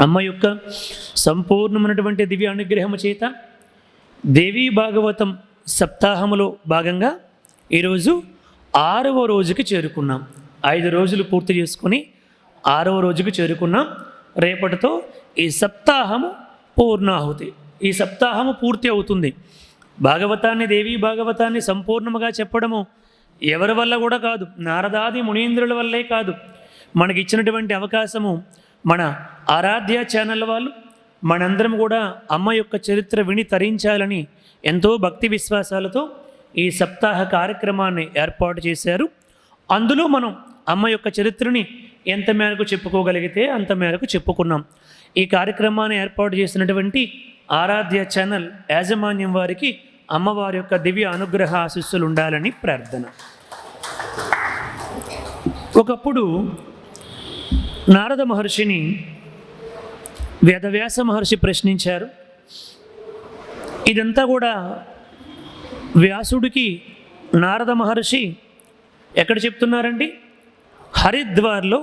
అమ్మ యొక్క సంపూర్ణమైనటువంటి దివ్య అనుగ్రహము చేత దేవీ భాగవతం సప్తాహములో భాగంగా ఈరోజు 6వ రోజుకి చేరుకున్నాం. 5 రోజులు పూర్తి చేసుకుని 6వ రోజుకి చేరుకున్నాం. రేపటితో ఈ సప్తాహము పూర్ణాహుతి. ఈ సప్తాహము పూర్తి అవుతుంది. భాగవతాన్ని, దేవీ భాగవతాన్ని సంపూర్ణముగా చెప్పడము ఎవరి వల్ల కూడా కాదు, నారదాది మునీంద్రుల వల్లే కాదు. మనకిచ్చినటువంటి అవకాశము మన ఆరాధ్య ఛానల్ వాళ్ళు మనందరం కూడా అమ్మ యొక్క చరిత్ర విని తరించాలని ఎంతో భక్తి విశ్వాసాలతో ఈ సప్తాహ కార్యక్రమాన్ని ఏర్పాటు చేశారు. అందులో మనం అమ్మ యొక్క చరిత్రని ఎంత మేరకు చెప్పుకోగలిగితే అంత మేరకు చెప్పుకున్నాం. ఈ కార్యక్రమాన్ని ఏర్పాటు చేసినటువంటి ఆరాధ్య ఛానల్ యాజమాన్యం వారికి అమ్మవారి యొక్క దివ్య అనుగ్రహ ఆశీస్సులు ఉండాలని ప్రార్థన. ఒకప్పుడు నారద మహర్షిని వేదవ్యాస మహర్షి ప్రశ్నించారు. ఇదంతా కూడా వ్యాసుడికి నారద మహర్షి ఎక్కడ చెప్తున్నారండి? హరిద్వార్లో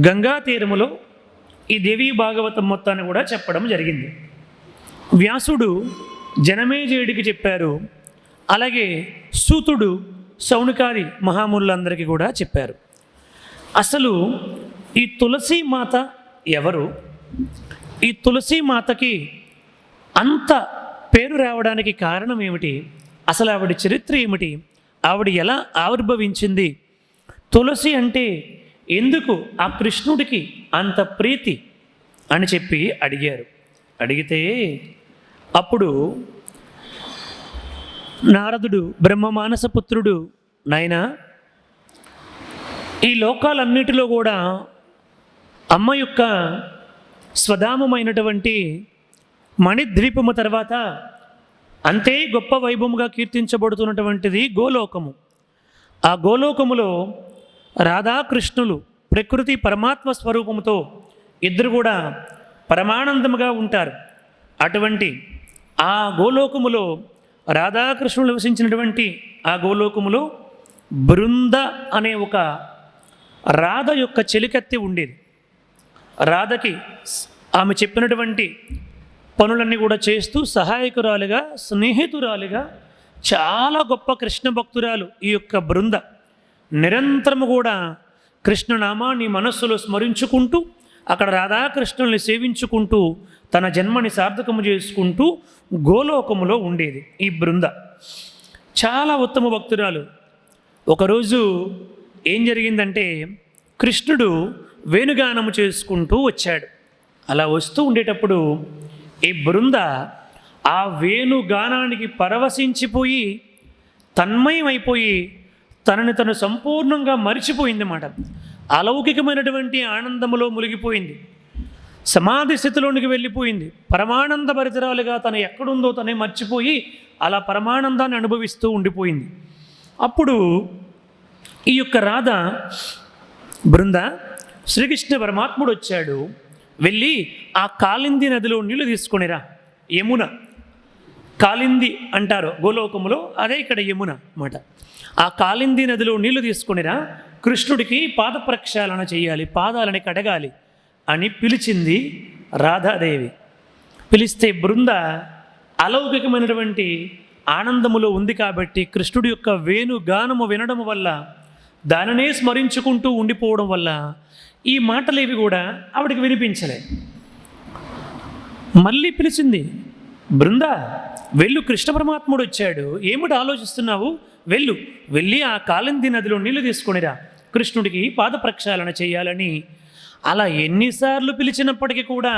గంగా తీరములో ఈ దేవీ భాగవతం మొత్తాన్ని కూడా చెప్పడం జరిగింది. వ్యాసుడు జనమేజయుడికి చెప్పారు, అలాగే సూతుడు శౌనకాది మహామునులందరికీ కూడా చెప్పారు. అసలు ఈ తులసి మాత ఎవరు? ఈ తులసి మాతకి అంత పేరు రావడానికి కారణం ఏమిటి? అసలు ఆవిడ చరిత్ర ఏమిటి? ఆవిడ ఎలా ఆవిర్భవించింది? తులసి అంటే ఎందుకు ఆ కృష్ణుడికి అంత ప్రీతి అని చెప్పి అడిగారు. అడిగితే అప్పుడు నారదుడు బ్రహ్మమానస పుత్రుడు, నాయనా, ఈ లోకాలన్నిటిలో కూడా అమ్మ యొక్క స్వధామమైనటువంటి మణిద్వీపము తర్వాత అంతే గొప్ప వైభవముగా కీర్తించబడుతున్నటువంటిది గోలోకము. ఆ గోలోకములో రాధాకృష్ణులు ప్రకృతి పరమాత్మ స్వరూపముతో ఇద్దరు కూడా పరమానందముగా ఉంటారు. అటువంటి ఆ గోలోకములో రాధాకృష్ణులు నివసించినటువంటి ఆ గోలోకములో బృంద అనే ఒక రాధ యొక్క చెలికత్తె ఉండేది. రాధకి ఆమె చెప్పినటువంటి పనులన్నీ కూడా చేస్తూ సహాయకురాలుగా, స్నేహితురాలుగా, చాలా గొప్ప కృష్ణ భక్తురాలు ఈ యొక్క బృంద. నిరంతరము కూడా కృష్ణనామాన్ని మనస్సులో స్మరించుకుంటూ అక్కడ రాధాకృష్ణుల్ని సేవించుకుంటూ తన జన్మని సార్థకము చేసుకుంటూ గోలోకములో ఉండేది ఈ బృంద. చాలా ఉత్తమ భక్తురాలు. ఒకరోజు ఏం జరిగిందంటే, కృష్ణుడు వేణుగానము చేసుకుంటూ వచ్చాడు. అలా వస్తూ ఉండేటప్పుడు ఈ బృంద ఆ వేణుగానానికి పరవశించిపోయి తన్మయమైపోయి తనని తను సంపూర్ణంగా మరిచిపోయిందన్నమాట. అలౌకికమైనటువంటి ఆనందములో మునిగిపోయింది. సమాధి స్థితిలోనికి వెళ్ళిపోయింది. పరమానంద భరితరాలుగా తను ఎక్కడుందో తనే మర్చిపోయి అలా పరమానందాన్ని అనుభవిస్తూ ఉండిపోయింది. అప్పుడు ఈ యొక్క రాధ బృంద శ్రీకృష్ణ పరమాత్ముడు వచ్చాడు. వెళ్ళి ఆ కాళింది నదిలో నీళ్లు తీసుకొనిరా. యమున, కాళింది అంటారు గోలోకములో, అదే ఇక్కడ యమున అన్నమాట. ఆ కాళింది నదిలో నీళ్లు తీసుకొనిరా, కృష్ణుడికి పాద ప్రక్షాళన చేయాలి, పాదాలని కడగాలి అని పిలిచింది రాధాదేవి. పిలిస్తే బృంద అలౌకికమైనటువంటి ఆనందములో ఉంది కాబట్టి కృష్ణుడి యొక్క వేణుగానము వినడం వల్ల, దానినే స్మరించుకుంటూ ఉండిపోవడం వల్ల ఈ మాటలేవి కూడా ఆవిడికి వినిపించలే. మళ్ళీ పిలిచింది, బృంద వెళ్ళు, కృష్ణ పరమాత్ముడు వచ్చాడు, ఏమిటి ఆలోచిస్తున్నావు? వెళ్ళి ఆ కాళింది నదిలో నీళ్లు తీసుకొనిరా, కృష్ణుడికి పాద ప్రక్షాళన చేయాలని. అలా ఎన్నిసార్లు పిలిచినప్పటికీ కూడా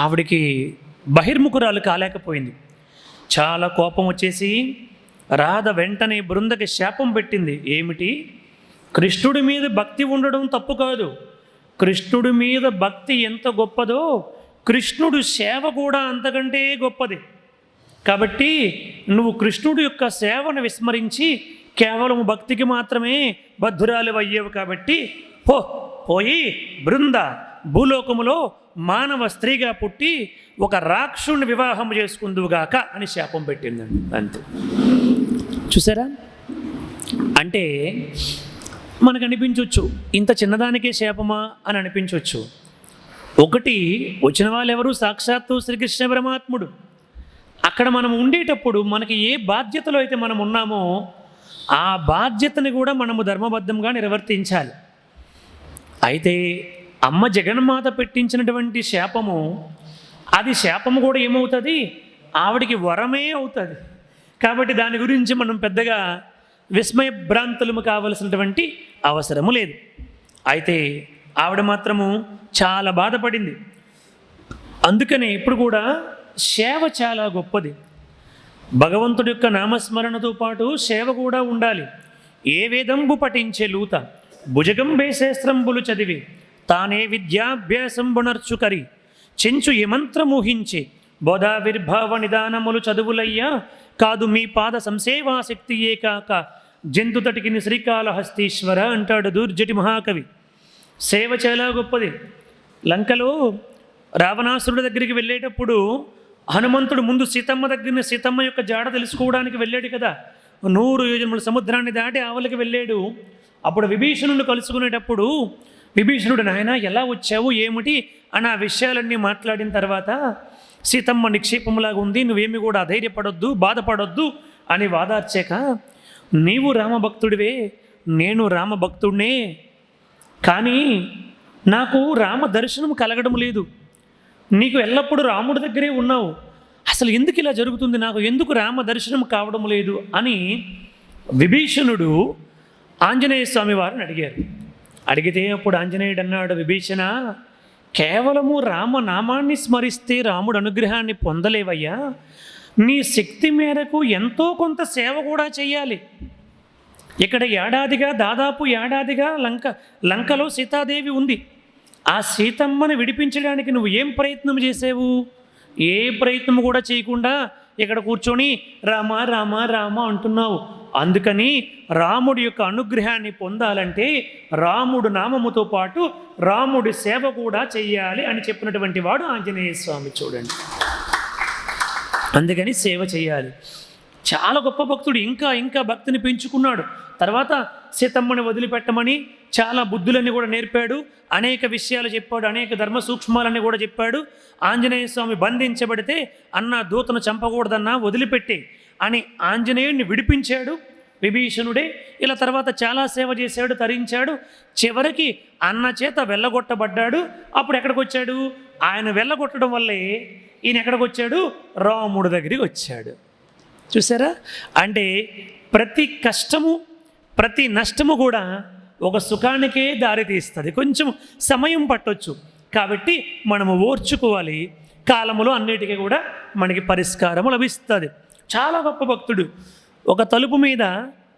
ఆవిడికి బహిర్ముఖురాలు కాలేకపోయింది. చాలా కోపం వచ్చేసి రాధ వెంటనే బృందకి శాపం పెట్టింది. ఏమిటి? కృష్ణుడి మీద భక్తి ఉండడం తప్పు కాదు. కృష్ణుడి మీద భక్తి ఎంత గొప్పదో కృష్ణుడు సేవ కూడా అంతకంటే గొప్పది. కాబట్టి నువ్వు కృష్ణుడి యొక్క సేవను విస్మరించి కేవలం భక్తికి మాత్రమే బద్ధురాలు అయ్యేవు. కాబట్టి పోయి బృంద భూలోకములో మానవ స్త్రీగా పుట్టి ఒక రాక్షుని వివాహం చేసుకుందువుగాక అని శాపం పెట్టిందండి. అంతే. చూసారా? అంటే మనకు అనిపించవచ్చు ఇంత చిన్నదానికే శాపమా అని అనిపించవచ్చు. ఒకటి వచ్చిన వాళ్ళు ఎవరు? సాక్షాత్తు శ్రీకృష్ణ పరమాత్ముడు. అక్కడ మనం ఉండేటప్పుడు మనకి ఏ బాధ్యతలో అయితే మనం ఉన్నామో ఆ బాధ్యతని కూడా మనము ధర్మబద్ధంగా నిర్వర్తించాలి. అయితే అమ్మ జగన్మాత పెట్టించినటువంటి శాపము, అది శాపము కూడా ఏమవుతుంది? ఆవిడికి వరమే అవుతుంది. కాబట్టి దాని గురించి మనం పెద్దగా విస్మయభ్రాంతులము కావలసినటువంటి అవసరము లేదు. అయితే ఆవిడ మాత్రము చాలా బాధపడింది. అందుకనే ఇప్పుడు కూడా సేవ చాలా గొప్పది. భగవంతుడి యొక్క నామస్మరణతో పాటు సేవ కూడా ఉండాలి. ఏ వేదంబు పఠించే లూత భుజగంబే శాస్త్రంబులు చదివి తానే విద్యాభ్యాసంబునర్చుకరి చెంచు యమంత్రమూహించే బోధావిర్భావ నిదానములు చదువులయ్యా కాదు మీ పాద సంసేవాశక్తియే కాక జంతుతటికిని శ్రీకాళహస్తీశ్వర అంటాడు దూర్జటి మహాకవి. సేవ చాలా గొప్పది. లంకలో రావణాసురుడి దగ్గరికి వెళ్ళేటప్పుడు హనుమంతుడు ముందు సీతమ్మ యొక్క జాడ తెలుసుకోవడానికి వెళ్ళాడు కదా. 100 యోజనముల సముద్రాన్ని దాటి ఆవలికి వెళ్ళాడు. అప్పుడు విభీషణుడు కలుసుకునేటప్పుడు విభీషణుడు, నాయన ఎలా వచ్చావు ఏమిటి అని ఆ విషయాలన్నీ మాట్లాడిన తర్వాత సీతమ్మ నిక్షేపంలాగా ఉంది, నువ్వేమి కూడా అధైర్యపడొద్దు, బాధపడొద్దు అని వాదార్చాక, నీవు రామభక్తుడివే, నేను రామభక్తుడినే, కానీ నాకు రామ దర్శనం కలగడం లేదు. నీకు ఎల్లప్పుడూ రాముడి దగ్గరే ఉన్నావు, అసలు ఎందుకు ఇలా జరుగుతుంది, నాకు ఎందుకు రామ దర్శనం కావడం లేదు అని విభీషణుడు ఆంజనేయ స్వామి వారిని అడిగారు. అడిగితే అప్పుడు ఆంజనేయుడు అన్నాడు, విభీషణ, కేవలము రామనామాన్ని స్మరిస్తే రాముడు అనుగ్రహాన్ని పొందలేవయ్యా, నీ శక్తి మేరకు ఎంతో కొంత సేవ కూడా చెయ్యాలి. ఇక్కడ దాదాపు ఏడాదిగా లంకలో సీతాదేవి ఉంది. ఆ సీతమ్మని విడిపించడానికి నువ్వు ఏం ప్రయత్నం చేసావు? ఏ ప్రయత్నం కూడా చేయకుండా ఇక్కడ కూర్చొని రామ రామ రామ అంటున్నావు. అందుకని రాముడి యొక్క అనుగ్రహాన్ని పొందాలంటే రాముడు నామముతో పాటు రాముడి సేవ కూడా చెయ్యాలి అని చెప్పినటువంటి వాడు ఆంజనేయ స్వామి. చూడండి, అందుకని సేవ చేయాలి. చాలా గొప్ప భక్తుడు. ఇంకా భక్తిని పెంచుకున్నాడు. తర్వాత సీతమ్మని వదిలిపెట్టమని చాలా బుద్ధులన్నీ కూడా నేర్పాడు, అనేక విషయాలు చెప్పాడు, అనేక ధర్మ సూక్ష్మాలన్నీ కూడా చెప్పాడు. ఆంజనేయ స్వామి బంధించబడితే అన్న దూతను చంపకూడదన్నా వదిలిపెట్టి అని ఆంజనేయుడిని విడిపించాడు విభీషణుడే. ఇలా తర్వాత చాలా సేవ చేశాడు, తరించాడు. చివరికి అన్న చేత వెళ్ళగొట్టబడ్డాడు. అప్పుడు ఎక్కడికి వచ్చాడు? ఆయన వెళ్ళగొట్టడం వల్లే ఈయన ఎక్కడికి వచ్చాడు? రాముడి దగ్గరికి వచ్చాడు. చూసారా? అంటే ప్రతి కష్టము, ప్రతి నష్టము కూడా ఒక సుఖానికే దారితీస్తుంది. కొంచెం సమయం పట్టొచ్చు, కాబట్టి మనము ఓర్చుకోవాలి. కాలములో అన్నిటికీ కూడా మనకి పరిష్కారము లభిస్తుంది. చాలా గొప్ప భక్తుడు. ఒక తలుపు మీద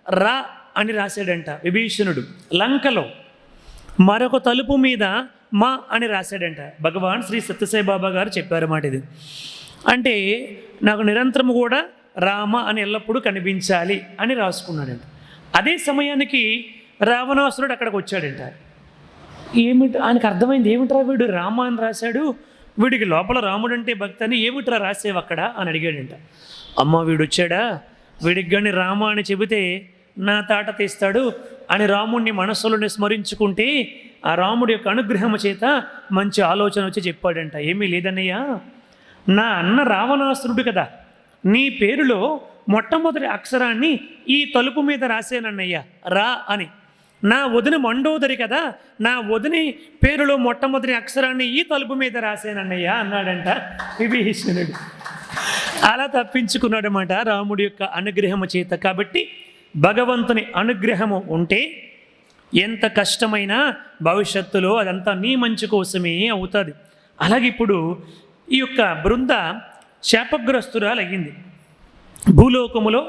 రా అని రాశాడంట విభీషణుడు లంకలో. మరొక తలుపు మీద మా అని రాశాడంట. భగవాన్ శ్రీ సత్యసాయి బాబా గారు చెప్పారు మాట ఇది. అంటే నాకు నిరంతరము కూడా రామ అని ఎల్లప్పుడూ కనిపించాలి అని రాసుకున్నాడంట. అదే సమయానికి రావణాసురుడు అక్కడికి వచ్చాడంట. ఏమిటి ఆయనకు అర్థమైంది, ఏమిట్రా వీడు రామ అని రాశాడు, వీడికి లోపల రాముడు అంటే భక్తి అని, ఏమిట్రా రాసేవి అక్కడ అని అడిగాడంట. అమ్మ వీడు వచ్చాడా, వీడికి కానీ రామ అని చెబితే నా తాట తీస్తాడు అని రాముడిని మనస్సులోనే స్మరించుకుంటే ఆ రాముడి యొక్క అనుగ్రహం చేత మంచి ఆలోచన వచ్చి చెప్పాడంట. ఏమీ లేదన్నయ్యా, నా అన్న రావణాసురుడు కదా, నీ పేరులో మొట్టమొదటి అక్షరాన్ని ఈ తలుపు మీద రాసేనన్నయ్యా రా అని. నా వదిన మండోదరి కదా, నా వదిని పేరులో మొట్టమొదటి అక్షరాన్ని ఈ తలుపు మీద రాసేనన్నయ్యా అన్నాడంట విభీషణుడు. అలా తప్పించుకున్నాడన్నమాట రాముడి యొక్క అనుగ్రహము చేత. కాబట్టి భగవంతుని అనుగ్రహము ఉంటే ఎంత కష్టమైనా భవిష్యత్తులో అదంతా నీ మంచి కోసమే అవుతుంది. అలాగే ఇప్పుడు ఈ యొక్క బృంద శాపగ్రస్తురాలు అయ్యింది. భూలోకములో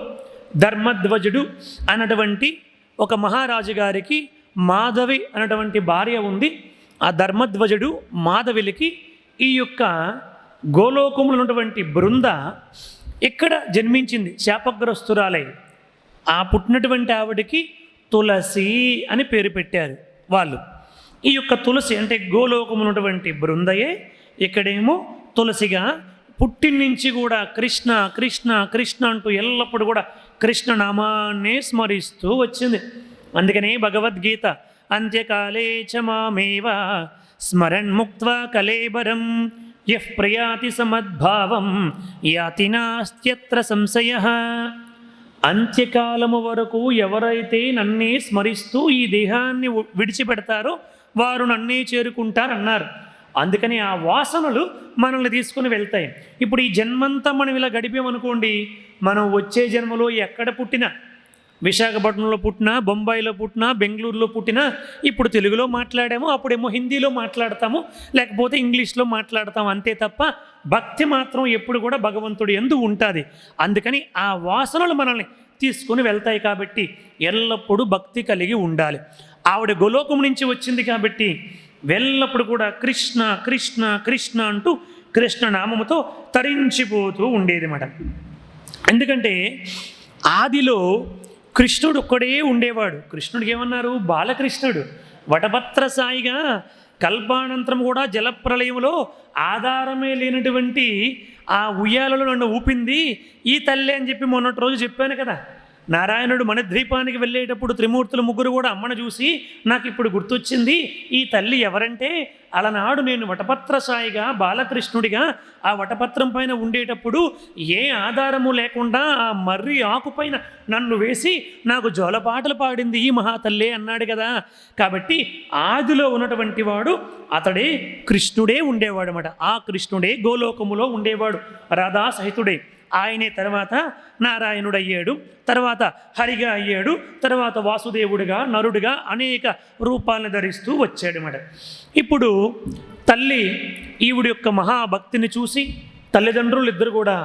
ధర్మధ్వజుడు అన్నటువంటి ఒక మహారాజు గారికి మాధవి అన్నటువంటి భార్య ఉంది. ఆ ధర్మధ్వజుడు మాధవిలికి ఈ యొక్క గోలోకములు ఉన్నటువంటి బృంద ఇక్కడ జన్మించింది, శాపగ్రస్తురాలై. ఆ పుట్టినటువంటి ఆవిడికి తులసి అని పేరు పెట్టారు వాళ్ళు. ఈ యొక్క తులసి అంటే గోలోకములు ఉన్నటువంటి బృందయే ఇక్కడేమో తులసిగా పుట్టిన నుంచి కూడా కృష్ణ కృష్ణ కృష్ణ అంటూ ఎల్లప్పుడూ కూడా కృష్ణనామాన్నే స్మరిస్తూ వచ్చింది. అందుకనే భగవద్గీత అంత్యకాలే చ మామేవ స్మరన్ముక్త్వా కలేబరం యః ప్రయాతి సమద్భావం యాతి నాస్త్యత్ర సంశయః. అంత్యకాలము వరకు ఎవరైతే నన్నే స్మరిస్తూ ఈ దేహాన్ని విడిచిపెడతారో వారు నన్నే చేరుకుంటారన్నారు. అందుకని ఆ వాసనలు మనల్ని తీసుకుని వెళ్తాయి. ఇప్పుడు ఈ జన్మంతా మనం ఇలా గడిపామనుకోండి, మనం వచ్చే జన్మలో ఎక్కడ పుట్టినా, విశాఖపట్నంలో పుట్టినా, బొంబాయిలో పుట్టినా, బెంగళూరులో పుట్టినా, ఇప్పుడు తెలుగులో మాట్లాడాము, అప్పుడేమో హిందీలో మాట్లాడతాము, లేకపోతే ఇంగ్లీష్లో మాట్లాడతాము, అంతే తప్ప భక్తి మాత్రం ఎప్పుడు కూడా భగవంతుడు యందు ఉంటుంది. అందుకని ఆ వాసనలు మనల్ని తీసుకుని వెళ్తాయి. కాబట్టి ఎల్లప్పుడూ భక్తి కలిగి ఉండాలి. ఆవిడ గోలోకం నుంచి వచ్చింది కాబట్టి ఎల్లప్పుడు కూడా కృష్ణ కృష్ణ కృష్ణ అంటూ కృష్ణ నామముతో తరించిపోతూ ఉండేది అన్నమాట. ఎందుకంటే ఆదిలో కృష్ణుడు ఒక్కడే ఉండేవాడు. కృష్ణుడికి ఏమన్నారు? బాలకృష్ణుడు. వటభత్ర సాయిగా కల్పానంతరం కూడా జలప్రలయంలో ఆధారమే లేనటువంటి ఆ ఉయ్యాలలో నన్ను ఊపింది ఈ తల్లి అని చెప్పి మొన్నటి రోజు చెప్పాను కదా. నారాయణుడు మణిద్వీపానికి వెళ్ళేటప్పుడు త్రిమూర్తులు ముగ్గురు కూడా అమ్మను చూసి నాకు ఇప్పుడు గుర్తొచ్చింది ఈ తల్లి ఎవరంటే, అలనాడు నేను వటపత్ర సాయిగా బాలకృష్ణుడిగా ఆ వటపత్రం పైన ఉండేటప్పుడు ఏ ఆధారము లేకుండా ఆ మర్రి ఆకుపైన నన్ను వేసి నాకు జోలపాటలు పాడింది ఈ మహాతల్లే అన్నాడు కదా. కాబట్టి ఆదిలో ఉన్నటువంటి వాడు అతడే కృష్ణుడే ఉండేవాడు అన్నమాట. ఆ కృష్ణుడే గోలోకములో ఉండేవాడు, రాధా సహితుడే. ఆయనే తర్వాత నారాయణుడు అయ్యాడు, తర్వాత హరిగా అయ్యాడు, తర్వాత వాసుదేవుడిగా నరుడిగా అనేక రూపాలను ధరిస్తూ వచ్చాడన్నమాట. ఇప్పుడు తల్లి ఈవిడి యొక్క మహాభక్తిని చూసి తల్లిదండ్రులు ఇద్దరు కూడా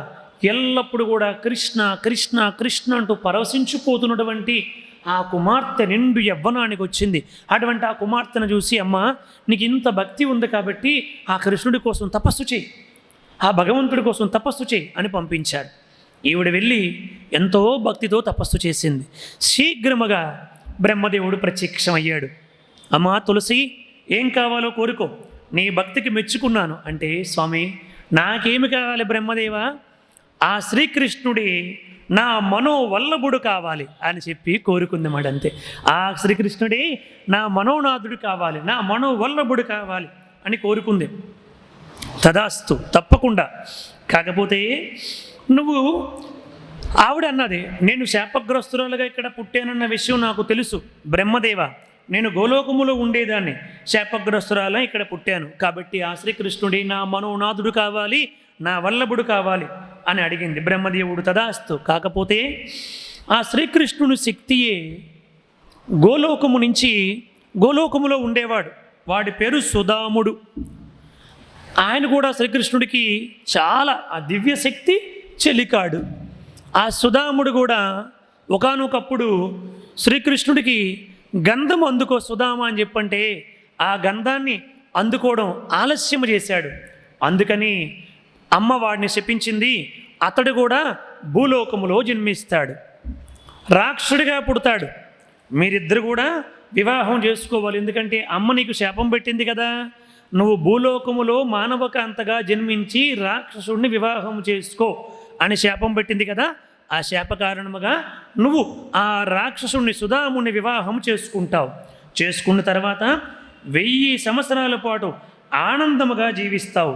ఎల్లప్పుడూ కూడా కృష్ణ కృష్ణ కృష్ణ అంటూ పరవశించిపోతున్నటువంటి ఆ కుమార్తె నిండు యవ్వనానికి వచ్చింది. అటువంటి ఆ కుమార్తెను చూసి, అమ్మ నీకు ఇంత భక్తి ఉంది కాబట్టి ఆ కృష్ణుడి కోసం తపస్సు చేయి, ఆ భగవంతుడి కోసం తపస్సు చేయి అని పంపించాడు. ఈవిడ వెళ్ళి ఎంతో భక్తితో తపస్సు చేసింది. శీఘ్రముగా బ్రహ్మదేవుడు ప్రత్యక్షమయ్యాడు. అమ్మా తులసి, ఏం కావాలో కోరుకో, నీ భక్తికి మెచ్చుకున్నాను అంటే, స్వామి నాకేమి కావాలి బ్రహ్మదేవా? ఆ శ్రీకృష్ణుడి నా మనోవల్లభుడు కావాలి అని చెప్పి కోరుకుంది మాట. అంతే. ఆ శ్రీకృష్ణుడే నా మనోనాథుడు కావాలి, నా మనోవల్లభుడు కావాలి అని కోరుకుంది. తదాస్తు, తప్పకుండా. కాకపోతే నువ్వు ఆవిడ అన్నది, నేను శాపగ్రస్తురాలుగా ఇక్కడ పుట్టానన్న విషయం నాకు తెలుసు బ్రహ్మదేవ, నేను గోలోకములో ఉండేదాన్ని, శాపగ్రస్తురాలు ఇక్కడ పుట్టాను, కాబట్టి ఆ శ్రీకృష్ణుడి నా మనోనాథుడు కావాలి, నా వల్లభుడు కావాలి అని అడిగింది. బ్రహ్మదేవుడు తదాస్తు. కాకపోతే ఆ శ్రీకృష్ణుని శక్తియే గోలోకము నుంచి గోలోకములో ఉండేవాడు. వాడి పేరు సుధాముడు. ఆయన కూడా శ్రీకృష్ణుడికి చాలా ఆ దివ్యశక్తి చెలికాడు. ఆ సుధాముడు కూడా ఒకానొకప్పుడు శ్రీకృష్ణుడికి గంధం అందుకో సుధామ అని చెప్పంటే ఆ గంధాన్ని అందుకోవడం ఆలస్యం చేశాడు. అందుకని అమ్మ వాడిని శపించింది, అతడు కూడా భూలోకములో జన్మిస్తాడు, రాక్షసుడిగా పుడతాడు, మీరిద్దరు కూడా వివాహం చేసుకోవాలి, ఎందుకంటే అమ్మ నీకు శాపం పెట్టింది కదా, నువ్వు భూలోకములో మానవకాంతగా జన్మించి రాక్షసుడిని వివాహం చేసుకో అని శాపం పెట్టింది కదా. ఆ శాప కారణముగా నువ్వు ఆ రాక్షసుడిని సుధాముని వివాహం చేసుకుంటావు. చేసుకున్న తర్వాత 1000 సంవత్సరాల పాటు ఆనందముగా జీవిస్తావు.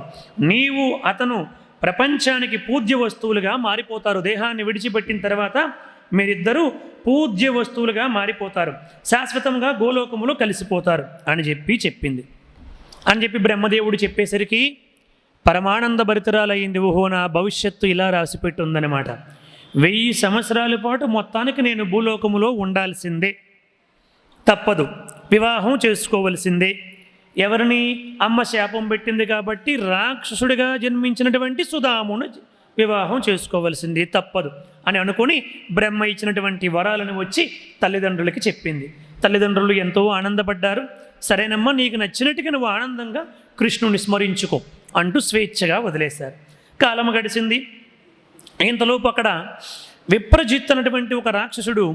నీవు అతను ప్రపంచానికి పూజ్య వస్తువులుగా మారిపోతారు. దేహాన్ని విడిచిపెట్టిన తర్వాత మీరిద్దరూ పూజ్య వస్తువులుగా మారిపోతారు, శాశ్వతంగా గోలోకములో కలిసిపోతారు అని చెప్పింది. అని చెప్పి బ్రహ్మదేవుడు చెప్పేసరికి పరమానంద భరితరాలయ్యింది. ఓహో, నా భవిష్యత్తు ఇలా రాసిపెట్టి ఉందన్నమాట. 1000 సంవత్సరాల పాటు మొత్తానికి నేను భూలోకములో ఉండాల్సిందే, తప్పదు, వివాహం చేసుకోవలసిందే. ఎవరిని? అమ్మ శాపం పెట్టింది కాబట్టి రాక్షసుడిగా జన్మించినటువంటి సుధామును వివాహం చేసుకోవలసింది, తప్పదు అని అనుకుని బ్రహ్మ ఇచ్చినటువంటి వరాలను వచ్చి తల్లిదండ్రులకి చెప్పింది. తల్లిదండ్రులు ఎంతో ఆనందపడ్డారు. సరేనమ్మా, నీకు నచ్చినట్టుగా నువ్వు ఆనందంగా కృష్ణుని స్మరించుకో అంటూ స్వేచ్ఛగా వదిలేశారు. కాలం గడిచింది. ఇంతలోపు అక్కడ విప్రజిత్ అన్నటువంటి ఒక రాక్షసుడు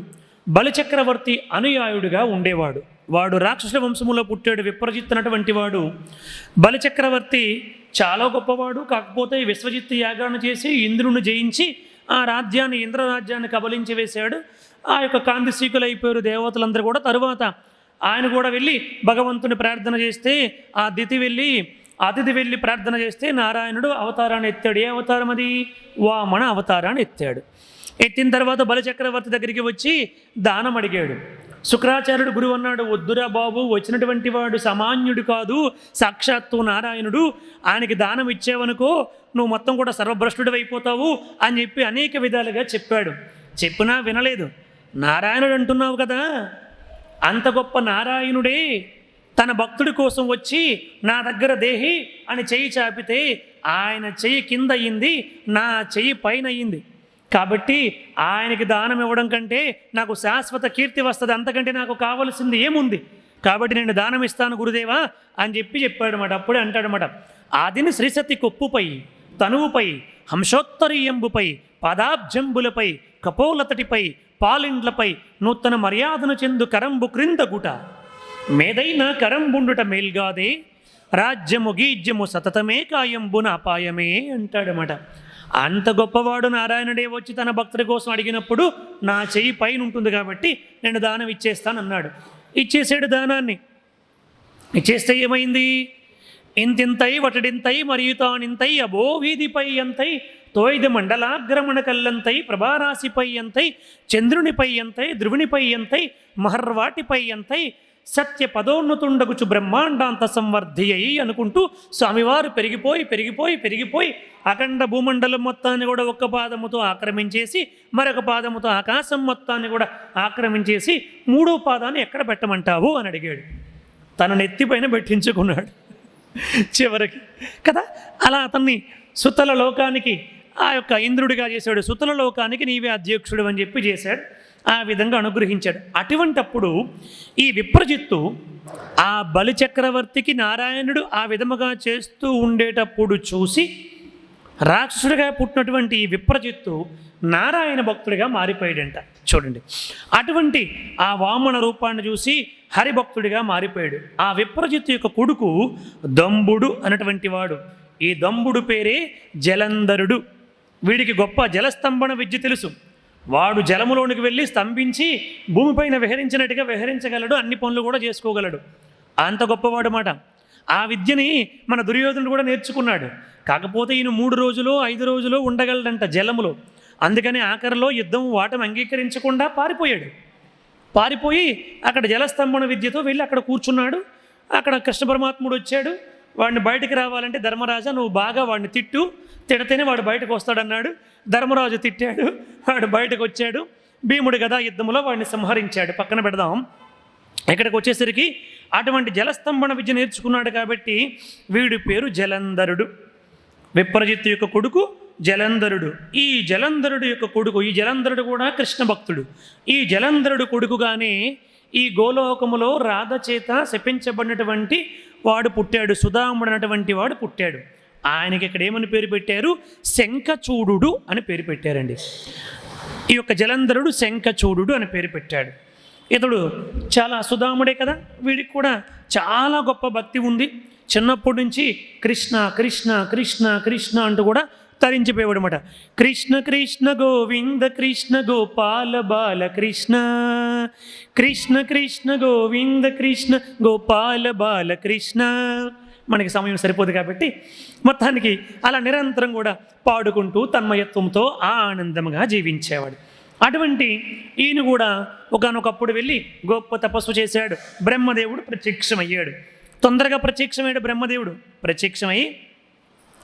బలిచక్రవర్తి అనుయాయుడిగా ఉండేవాడు. వాడు రాక్షసుల వంశములో పుట్టాడు. విప్రజిత్ అన్నటువంటి వాడు బలిచక్రవర్తి చాలా గొప్పవాడు. కాకపోతే విశ్వజిత్ యాగాన్ని చేసి ఇంద్రుని జయించి ఆ రాజ్యాన్ని, ఇంద్రరాజ్యాన్ని కబలించి వేశాడు. ఆ యొక్క కాంతిశీకులు అయిపోయారు దేవతలందరూ కూడా. తరువాత ఆయన కూడా వెళ్ళి భగవంతుని ప్రార్థన చేస్తే ఆ అతిథి వెళ్ళి ప్రార్థన చేస్తే నారాయణుడు అవతారాన్ని ఎత్తాడు. ఏ అవతారం అది? వామన అవతారాన్ని ఎత్తాడు. ఎత్తిన తర్వాత బలిచక్రవర్తి దగ్గరికి వచ్చి దానం అడిగాడు. శుక్రాచార్యుడు గురువు అన్నాడు, వద్దురా బాబు, వచ్చినటువంటి వాడు సామాన్యుడు కాదు, సాక్షాత్తు నారాయణుడు, ఆయనకి దానం ఇచ్చేవనుకో నువ్వు మొత్తం కూడా సర్వభ్రష్టుడు అయిపోతావు అని చెప్పి అనేక విధాలుగా చెప్పాడు. చెప్పినా వినలేదు. నారాయణుడు అంటున్నావు కదా, అంత గొప్ప నారాయణుడే తన భక్తుడి కోసం వచ్చి నా దగ్గర దేహి అని చెయ్యి చాపితే ఆయన చెయ్యి కింద అయ్యింది, నా చెయ్యి పైన అయ్యింది. కాబట్టి ఆయనకి దానం ఇవ్వడం కంటే నాకు శాశ్వత కీర్తి వస్తుంది, అంతకంటే నాకు కావలసింది ఏముంది, కాబట్టి నేను దానం ఇస్తాను గురుదేవా అని చెప్పాడనమాట. అప్పుడే అంటాడనమాట, ఆదిని శ్రీసతి కొప్పుపై తనువుపై హంసోత్తరీయంబుపై పాదాబ్జంబులపై కపోలతటిపై పాలిండ్లపై నూతన మర్యాదను చెందు కరంబు క్రింద గుట మేదైన కరంబుండుట మేల్గాదే రాజ్యము గీజ్యము సతతమే కాయంబున అపాయమే అంటాడనమాట. అంత గొప్పవాడు నారాయణుడే వచ్చి తన భక్తుడి కోసం అడిగినప్పుడు నా చెయ్యి పైన ఉంటుంది కాబట్టి నేను దానం ఇచ్చేస్తానన్నాడు. ఇచ్చేసాడు దానాన్ని. ఇచ్చేస్తే ఏమైంది? ఇంతింతై వటడింతై మరియు తానింతై అబో వీధిపై ఎంతై తోయిది మండలాగ్రమణ కల్లంతై ప్రభారాశిపై ఎంతై చంద్రునిపై ఎంతై ధ్రువునిపై ఎంతై మహర్వాటిపై ఎంతై సత్య పదోన్నతుండగుచు బ్రహ్మాండాంత సంవర్ధి అయి అనుకుంటూ స్వామివారు పెరిగిపోయి అఖండ భూమండలం మొత్తాన్ని కూడా ఒక్క పాదముతో ఆక్రమించేసి మరొక పాదముతో ఆకాశం మొత్తాన్ని కూడా ఆక్రమించేసి మూడో పాదాన్ని ఎక్కడ పెట్టమంటావు అని అడిగాడు. తన నెత్తిపైన పెట్టించుకున్నాడు చివరికి కదా. అలా అతన్ని సుతల లోకానికి ఆ యొక్క ఇంద్రుడిగా చేశాడు. సుతల లోకానికి నీవే అధ్యక్షుడు అని చెప్పి చేశాడు. ఆ విధంగా అనుగ్రహించాడు. అటువంటప్పుడు ఈ విప్రజిత్తు ఆ బలిచక్రవర్తికి నారాయణుడు ఆ విధముగా చేస్తూ ఉండేటప్పుడు చూసి రాక్షసుడిగా పుట్టినటువంటి ఈ విప్రజిత్తు నారాయణ భక్తుడిగా మారిపోయాడంట. చూడండి, అటువంటి ఆ వామన రూపాన్ని చూసి హరిభక్తుడిగా మారిపోయాడు. ఆ విప్రజిత్తు యొక్క కొడుకు దంబుడు అనేటువంటి వాడు. ఈ దంబుడు పేరే జలంధరుడు. వీడికి గొప్ప జలస్తంభన విద్య తెలుసు. వాడు జలములోనికి వెళ్ళి స్తంభించి భూమిపైన విహరించినట్టుగా విహరించగలడు, అన్ని పనులు కూడా చేసుకోగలడు. అంత గొప్పవాడు మాట. ఆ విద్యని మన దుర్యోధనుడు కూడా నేర్చుకున్నాడు. కాకపోతే ఈయన 3 రోజులు 5 రోజులు ఉండగలడంట జలములో. అందుకని ఆఖరిలో యుద్ధం వాటం అంగీకరించకుండా పారిపోయి అక్కడ జలస్తంభన విద్యతో వెళ్ళి అక్కడ కూర్చున్నాడు. అక్కడ కృష్ణ పరమాత్ముడు వచ్చాడు. వాడిని బయటికి రావాలంటే ధర్మరాజా నువ్వు బాగా వాడిని తిడితేనే వాడు బయటకు వస్తాడన్నాడు. ధర్మరాజు తిట్టాడు, వాడు బయటకు వచ్చాడు. భీముడు గదా యుద్ధంలో వాడిని సంహరించాడు. పక్కన పెడదాం. ఇక్కడికి వచ్చేసరికి అటువంటి జలస్తంభన విద్య నేర్చుకున్నాడు కాబట్టి వీడి పేరు జలంధరుడు. విప్రజిత్తు యొక్క కొడుకు జలంధరుడు. ఈ జలంధరుడు యొక్క కొడుకు, ఈ జలంధరుడు కూడా కృష్ణ భక్తుడు. ఈ జలంధరుడు కొడుకుగానే ఈ గోలోకములో రాధ చేత శపించబడినటువంటి వాడు పుట్టాడు. సుధాముడు అన్నటువంటి వాడు పుట్టాడు. ఆయనకి ఇక్కడ ఏమని పేరు పెట్టారు? శంఖచూడు అని పేరు పెట్టారండి. ఈ యొక్క జలంధరుడు శంఖచూడు అని పేరు పెట్టాడు. ఇతడు చాలా సుధాముడే కదా, వీడికి కూడా చాలా గొప్ప భక్తి ఉంది. చిన్నప్పటి నుంచి కృష్ణ కృష్ణ కృష్ణ కృష్ణ అంటూ కూడా తరించిపోయాడు అనమాట. కృష్ణ కృష్ణ గోవింద కృష్ణ గోపాల బాల కృష్ణ, కృష్ణ కృష్ణ గోవింద కృష్ణ గోపాల బాల కృష్ణ. మనకి సమయం సరిపోదు కాబట్టి మొత్తానికి అలా నిరంతరం కూడా పాడుకుంటూ తన్మయత్వంతో ఆనందంగా జీవించేవాడు. అటువంటి ఈయన కూడా ఒకానొకప్పుడు వెళ్ళి గొప్ప తపస్సు చేశాడు. బ్రహ్మదేవుడు ప్రత్యక్షమయ్యాడు. తొందరగా ప్రత్యక్షమయ్యాడు బ్రహ్మదేవుడు. ప్రత్యక్షమై,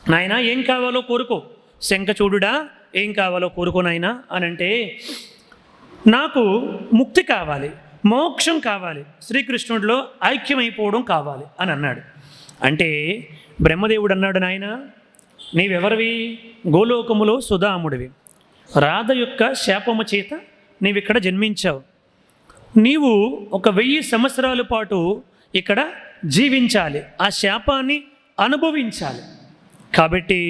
నాయనా ఏం కావాలో కోరుకో, శంఖచూడుడా ఏం కావాలో కోరుకో నాయనా అని అంటే, నాకు ముక్తి కావాలి, మోక్షం కావాలి, శ్రీకృష్ణుడిలో ఐక్యమైపోవడం కావాలి అని అన్నాడు. అంటే బ్రహ్మదేవుడు అన్నాడు, నాయన నీవెవరివి? గోలోకములో సుధాముడివి. రాధ యొక్క శాపము చేత నీవిక్కడ జన్మించావు. నీవు ఒక 1000 సంవత్సరాల పాటు ఇక్కడ జీవించాలి, ఆ శాపాన్ని అనుభవించాలి. కాబట్టి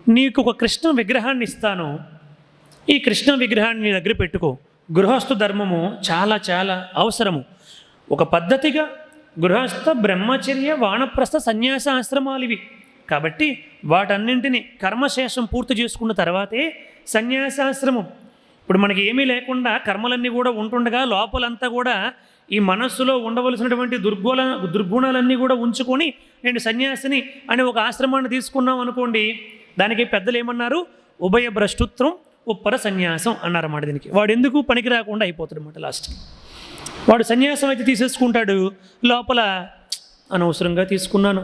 నీకు ఒక కృష్ణ విగ్రహాన్ని ఇస్తాను. ఈ కృష్ణ విగ్రహాన్ని నీ దగ్గర పెట్టుకో. గృహస్థు ధర్మము చాలా చాలా అవసరము. ఒక పద్ధతిగా గృహస్థ బ్రహ్మచర్య వానప్రస్థ సన్యాసాశ్రమాలు ఇవి. కాబట్టి వాటన్నింటినీ కర్మశేషం పూర్తి చేసుకున్న తర్వాతే సన్యాసాశ్రమం. ఇప్పుడు మనకి ఏమీ లేకుండా కర్మలన్నీ కూడా ఉంటుండగా లోపలంతా కూడా ఈ మనస్సులో ఉండవలసినటువంటి దుర్గుణాలన్నీ కూడా ఉంచుకొని నేను సన్యాసిని అని ఒక ఆశ్రమాన్ని తీసుకున్నాం అనుకోండి, దానికి పెద్దలు ఏమన్నారు, ఉభయ భ్రష్టుత్వం ఉప్పర సన్యాసం అన్నారన్నమాట. దీనికి వాడు ఎందుకు పనికి రాకుండా అయిపోతాడు అన్నమాట. లాస్ట్ వాడు సన్యాసం అయితే తీసేసుకుంటాడు, లోపల అనవసరంగా తీసుకున్నాను,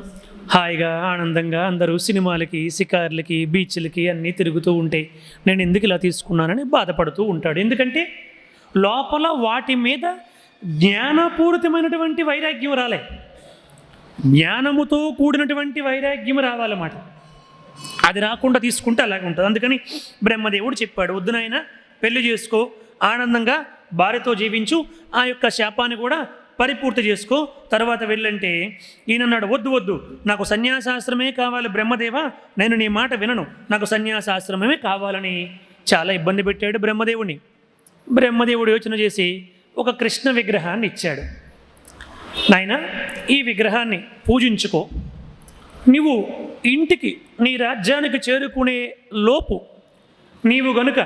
హాయిగా ఆనందంగా అందరూ సినిమాలకి షికార్లకి బీచ్లకి అన్నీ తిరుగుతూ ఉంటే నేను ఎందుకు ఇలా తీసుకున్నానని బాధపడుతూ ఉంటాడు. ఎందుకంటే లోపల వాటి మీద జ్ఞానపూరితమైనటువంటి వైరాగ్యం రాలే, జ్ఞానముతో కూడినటువంటి వైరాగ్యం రావాలన్నమాట. అది రాకుండా తీసుకుంటే అలాగే ఉంటుంది. అందుకని బ్రహ్మదేవుడు చెప్పాడు, వద్దు నాయనా పెళ్లి చేసుకో, ఆనందంగా భార్యతో జీవించు, ఆ యొక్క శాపాన్ని కూడా పరిపూర్తి చేసుకో, తర్వాత వెళ్ళంటే ఈయనన్నాడు, వద్దు వద్దు, నాకు సన్యాసాశ్రమే కావాలి బ్రహ్మదేవ, నేను నీ మాట వినను, నాకు సన్యాసాశ్రమమే కావాలని చాలా ఇబ్బంది పెట్టాడు బ్రహ్మదేవుని. బ్రహ్మదేవుడు యోచన చేసి ఒక కృష్ణ విగ్రహాన్ని ఇచ్చాడు. నాయనా ఈ విగ్రహాన్ని పూజించుకో, నీవు ఇంటికి నీ రాజ్యానికి చేరుకునే లోపు నీవు గనుక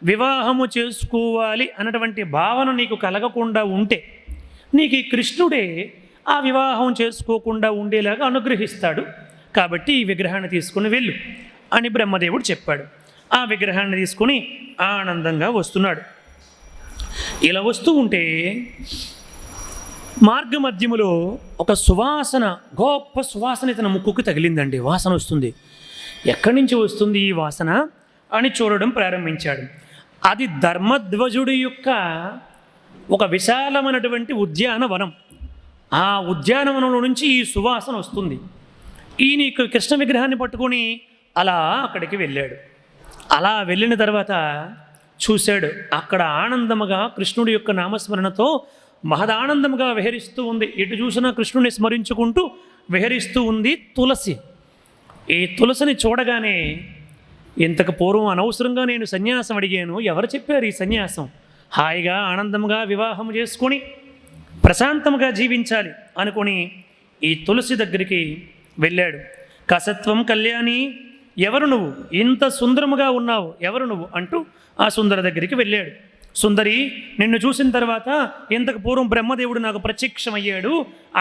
వివాహము చేసుకోవాలి అన్నటువంటి భావన నీకు కలగకుండా ఉంటే నీకు ఈ కృష్ణుడే ఆ వివాహం చేసుకోకుండా ఉండేలాగా అనుగ్రహిస్తాడు, కాబట్టి ఈ విగ్రహాన్ని తీసుకుని వెళ్ళు అని బ్రహ్మదేవుడు చెప్పాడు. ఆ విగ్రహాన్ని తీసుకుని ఆనందంగా వస్తున్నాడు. ఇలా వస్తూ ఉంటే మార్గ మధ్యములో ఒక సువాసన, గొప్ప సువాసన ఇతని ముక్కుకి తగిలిందండి. వాసన వస్తుంది, ఎక్కడి నుంచి వస్తుంది ఈ వాసన అని చూడడం ప్రారంభించాడు. అది ధర్మధ్వజుడి యొక్క ఒక విశాలమైనటువంటి ఉద్యానవనం. ఆ ఉద్యానవనంలో నుంచి ఈ సువాసన వస్తుంది. ఈయన కృష్ణ విగ్రహాన్ని పట్టుకొని అలా అక్కడికి వెళ్ళాడు. అలా వెళ్ళిన తర్వాత చూశాడు, అక్కడ ఆనందముగా కృష్ణుడి యొక్క నామస్మరణతో మహదానందముగా విహరిస్తూ ఉంది. ఎటు చూసినా కృష్ణుడిని స్మరించుకుంటూ విహరిస్తూ ఉంది తులసి. ఈ తులసిని చూడగానే, ఇంతకు పూర్వం అనవసరంగా నేను సన్యాసం అడిగాను, ఎవరు చెప్పారు ఈ సన్యాసం, హాయిగా ఆనందంగా వివాహం చేసుకొని ప్రశాంతంగా జీవించాలి అనుకొని ఈ తులసి దగ్గరికి వెళ్ళాడు. కసత్వం కళ్యాణి, ఎవరు నువ్వు, ఇంత సుందరముగా ఉన్నావు, ఎవరు నువ్వు అంటూ ఆ సుందర దగ్గరికి వెళ్ళాడు. సుందరి, నిన్ను చూసిన తర్వాత ఇంతకు పూర్వం బ్రహ్మదేవుడు నాకు ప్రత్యక్షమయ్యాడు,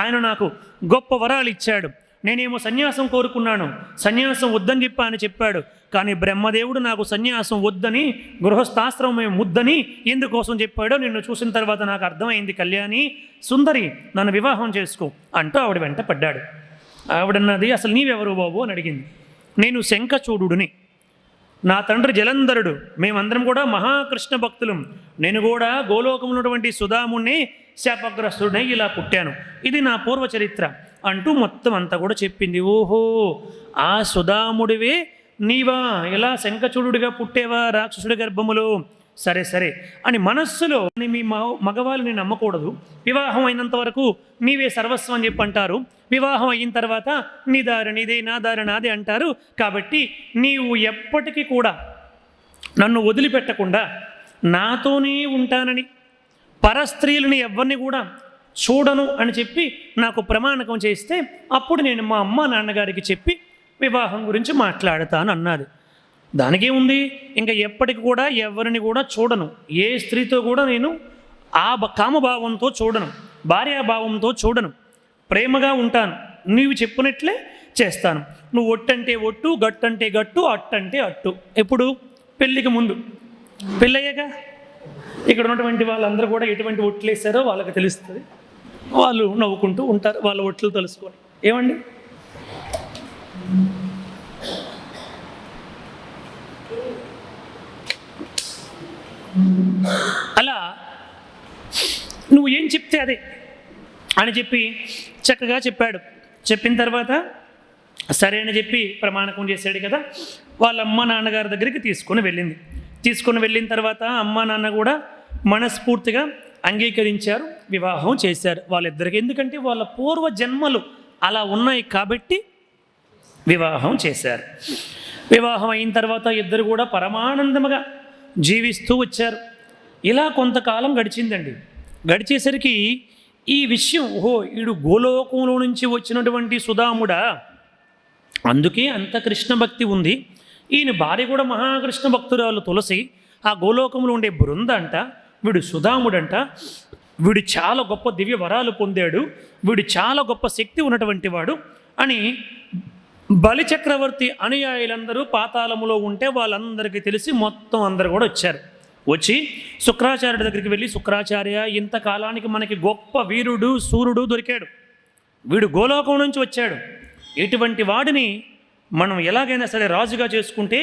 ఆయన నాకు గొప్ప వరాలు ఇచ్చాడు, నేనేమో సన్యాసం కోరుకున్నాను, సన్యాసం వద్దని అని చెప్పాడు, కానీ బ్రహ్మదేవుడు నాకు సన్యాసం వద్దని, గృహస్థాశ్రమమే ముద్దని ఎందుకోసం చెప్పాడో నిన్ను చూసిన తర్వాత నాకు అర్థమైంది కళ్యాణి, సుందరి నన్ను వివాహం చేసుకో అంటూ ఆవిడ వెంట పడ్డాడు. ఆవిడన్నది, అసలు నీవెవరు బాబు అని అడిగింది. నేను శంఖచూడుని, నా తండ్రి జలంధరుడు, మేమందరం కూడా మహాకృష్ణ భక్తులం, నేను కూడా గోలోకంలో ఉన్నటువంటి సుధాముణ్ణి శాపగ్రస్తుడిని ఇలా పుట్టాను, ఇది నా పూర్వ చరిత్ర అంటూ మొత్తం అంతా కూడా చెప్పింది. ఓహో, ఆ సుధాముడివే నీవా, ఇలా శంఖచూడుడిగా పుట్టేవా రాక్షసుడి గర్భములో, సరే సరే అని మనస్సులో మీ మగవాళ్ళని నమ్మకూడదు, వివాహం అయినంత వరకు నీవే సర్వస్వం అని చెప్పి అంటారు, వివాహం అయిన తర్వాత నీ దారి నీదే నా దారి నాదే అంటారు, కాబట్టి నీవు ఎప్పటికీ కూడా నన్ను వదిలిపెట్టకుండా నాతోనే ఉంటానని, పరస్త్రీలని ఎవరిని కూడా చూడను అని చెప్పి నాకు ప్రమాణకం చేస్తే అప్పుడు నేను మా అమ్మ నాన్నగారికి చెప్పి వివాహం గురించి మాట్లాడతాను అన్నది. దానికే ఉంది, ఇంకా ఎప్పటికి కూడా ఎవరిని కూడా చూడను, ఏ స్త్రీతో కూడా నేను ఆ కామభావంతో చూడను, భార్యాభావంతో చూడను, ప్రేమగా ఉంటాను, నీవు చెప్పినట్లే చేస్తాను, నువ్వు ఒట్టంటే ఒట్టు, గట్టంటే గట్టు, అట్టంటే అట్టు. ఎప్పుడు? పెళ్ళికి ముందు. పెళ్ళయ్యాక ఇక్కడ ఉన్నటువంటి వాళ్ళందరూ కూడా ఎటువంటి ఒట్లు వేస్తారో వాళ్ళకి తెలుస్తుంది, వాళ్ళు నవ్వుకుంటూ ఉంటారు, వాళ్ళ ఒట్లు తెలుసుకొని. ఏమండి, అలా నువ్వు ఏం చెప్తే అదే అని చెప్పి చక్కగా చెప్పాడు. చెప్పిన తర్వాత సరే అని చెప్పి ప్రమాణకం చేశాడు కదా, వాళ్ళ అమ్మ నాన్నగారి దగ్గరికి తీసుకొని వెళ్ళిన తర్వాత అమ్మ నాన్న కూడా మనస్ఫూర్తిగా అంగీకరించారు, వివాహం చేశారు వాళ్ళిద్దరికి. ఎందుకంటే వాళ్ళ పూర్వ జన్మలు అలా ఉన్నాయి కాబట్టి వివాహం చేశారు. వివాహం అయిన తర్వాత ఇద్దరు కూడా పరమానందముగా జీవిస్తూ వచ్చారు. ఇలా కొంతకాలం గడిచిందండి. గడిచేసరికి ఈ విషయం, ఓహో వీడు గోలోకంలో నుంచి వచ్చినటువంటి సుధాముడా, అందుకే అంత కృష్ణ భక్తి ఉంది, ఈయన భార్య కూడా మహాకృష్ణ భక్తురాలు తులసి, ఆ గోలోకంలో ఉండే బృంద అంట, వీడు సుధాముడంట, వీడు చాలా గొప్ప దివ్య వరాలు పొందాడు, వీడు చాలా గొప్ప శక్తి ఉన్నటువంటి వాడు అని బలిచక్రవర్తి అనుయాయులందరూ పాతాళములో ఉంటే వాళ్ళందరికీ తెలిసి మొత్తం అందరూ కూడా వచ్చారు. వచ్చి శుక్రాచార్యుడి దగ్గరికి వెళ్ళి, శుక్రాచార్య, ఇంతకాలానికి మనకి గొప్ప వీరుడు సూర్యుడు దొరికాడు, వీడు గోలోకం నుంచి వచ్చాడు, ఇటువంటి వాడిని మనం ఎలాగైనా సరే రాజుగా చేసుకుంటే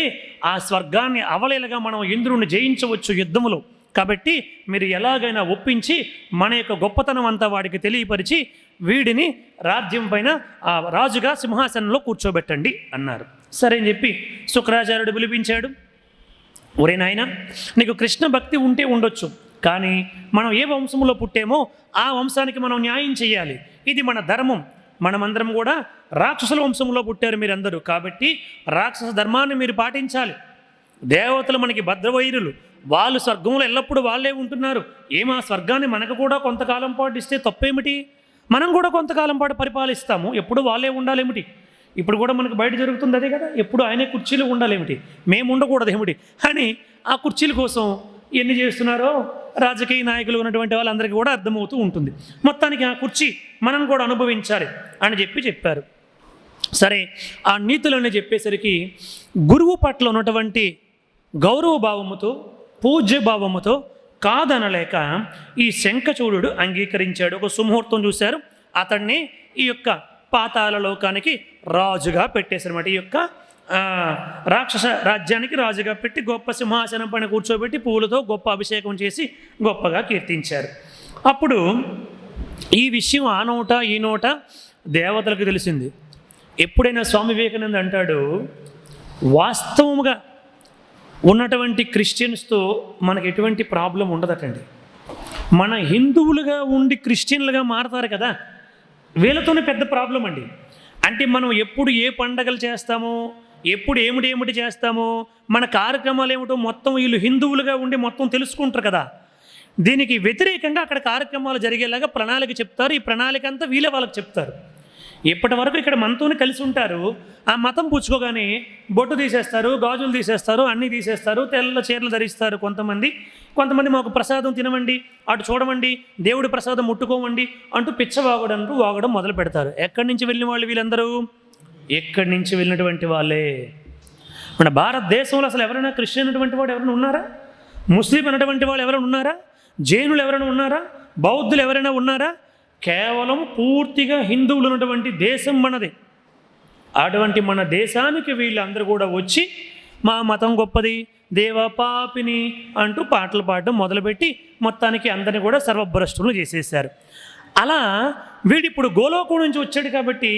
ఆ స్వర్గాన్ని అవలేలగా మనం ఇంద్రుడిని జయించవచ్చు యుద్ధములో, కాబట్టి మీరు ఎలాగైనా ఒప్పించి మన యొక్క గొప్పతనం అంతా వాడికి తెలియపరిచి వీడిని రాజ్యం పైన ఆ రాజుగా సింహాసనంలో కూర్చోబెట్టండి అన్నారు. సరే అని చెప్పి శుక్రాచార్యుడు పిలిపించాడు. ఒరే నాయన, నీకు కృష్ణ భక్తి ఉంటే ఉండొచ్చు, కానీ మనం ఏ వంశంలో పుట్టామో ఆ వంశానికి మనం న్యాయం చేయాలి, ఇది మన ధర్మం. మనమందరం కూడా రాక్షసుల వంశంలో పుట్టారు మీరందరూ, కాబట్టి రాక్షస ధర్మాన్ని మీరు పాటించాలి. దేవతలు మనకి భద్రవైరులు, వాళ్ళు స్వర్గంలో ఎల్లప్పుడూ వాళ్ళే ఉంటున్నారు. ఏమా స్వర్గాన్ని మనకు కూడా కొంతకాలం పాటు ఇస్తే తప్పేమిటి? మనం కూడా కొంతకాలం పాటు పరిపాలిస్తాము, ఎప్పుడు వాళ్ళే ఉండాలేమిటి? ఇప్పుడు కూడా మనకు బయట జరుగుతుంది అదే కదా, ఎప్పుడు ఆయనే కుర్చీలు ఉండాలేమిటి, మేము ఉండకూడదు ఏమిటి అని ఆ కుర్చీల కోసం ఎన్ని చేస్తున్నారో రాజకీయ నాయకులు ఉన్నటువంటి వాళ్ళందరికీ కూడా అర్థమవుతూ ఉంటుంది. మొత్తానికి ఆ కుర్చీ మనం కూడా అనుభవించాలి అని చెప్పారు. సరే, ఆ నీతులన్నీ చెప్పేసరికి గురువు పట్ల ఉన్నటువంటి గౌరవ భావముతో, పూజ్య భావముతో కాదనలేక ఈ శంఖచూడుడు అంగీకరించాడు. ఒక సుముహూర్తం చూశారు, అతన్ని ఈ యొక్క పాతాళ లోకానికి రాజుగా పెట్టేశారన్నమాట. ఈ యొక్క రాక్షస రాజ్యానికి రాజుగా పెట్టి గొప్ప సింహాసనం పైన కూర్చోబెట్టి పూలతో గొప్ప అభిషేకం చేసి గొప్పగా కీర్తించారు. అప్పుడు ఈ విషయం ఆ నోట ఈ నోట దేవతలకు తెలిసింది. ఎప్పుడైనా స్వామి వివేకానంద అంటాడు, వాస్తవముగా ఉన్నటువంటి క్రిస్టియన్స్తో మనకు ఎటువంటి ప్రాబ్లం ఉండదటండి. మన హిందువులుగా ఉండి క్రిస్టియన్లుగా మారతారు కదా, వీళ్ళతోనే పెద్ద ప్రాబ్లం అండి. అంటే మనం ఎప్పుడు ఏ పండగలు చేస్తామో, ఎప్పుడు ఏమిటి చేస్తామో, మన కార్యక్రమాలు ఏమిటో మొత్తం వీళ్ళు హిందువులుగా ఉండి మొత్తం తెలుసుకుంటారు కదా. దీనికి వ్యతిరేకంగా అక్కడ కార్యక్రమాలు జరిగేలాగా ప్రణాళిక చెప్తారు. ఈ ప్రణాళిక అంతా వీళ్ళే వాళ్ళకి చెప్తారు. ఇప్పటి వరకు ఇక్కడ మనతోనే కలిసి ఉంటారు, ఆ మతం పుచ్చుకోగానే బొట్టు తీసేస్తారు, గాజులు తీసేస్తారు, అన్నీ తీసేస్తారు, తెల్ల చీరలు ధరిస్తారు. కొంతమంది మాకు ప్రసాదం తినవండి, అటు చూడమండి, దేవుడి ప్రసాదం ముట్టుకోమండి అంటూ వాగడం మొదలు పెడతారు. ఎక్కడి నుంచి వెళ్ళిన వాళ్ళు వీళ్ళందరూ? ఎక్కడి నుంచి వెళ్ళినటువంటి వాళ్ళే. మన భారతదేశంలో అసలు ఎవరైనా క్రిస్టియన్ అటువంటి వాడు ఎవరైనా ఉన్నారా? ముస్లిం అన్నటువంటి వాళ్ళు ఎవరైనా ఉన్నారా? జైనులు ఎవరైనా ఉన్నారా? బౌద్ధులు ఎవరైనా ఉన్నారా? కేవలం పూర్తిగా హిందువులు ఉన్నటువంటి దేశం మనది. అటువంటి మన దేశానికి వీళ్ళందరూ కూడా వచ్చి మా మతం గొప్పది, దేవ పాపిని అంటూ పాటలు పాడడం మొదలుపెట్టి మొత్తానికి అందరినీ కూడా సర్వభ్రష్టులు చేసేసారు. అలా వీడిప్పుడు గోలోకం నుంచి వచ్చాడు కాబట్టి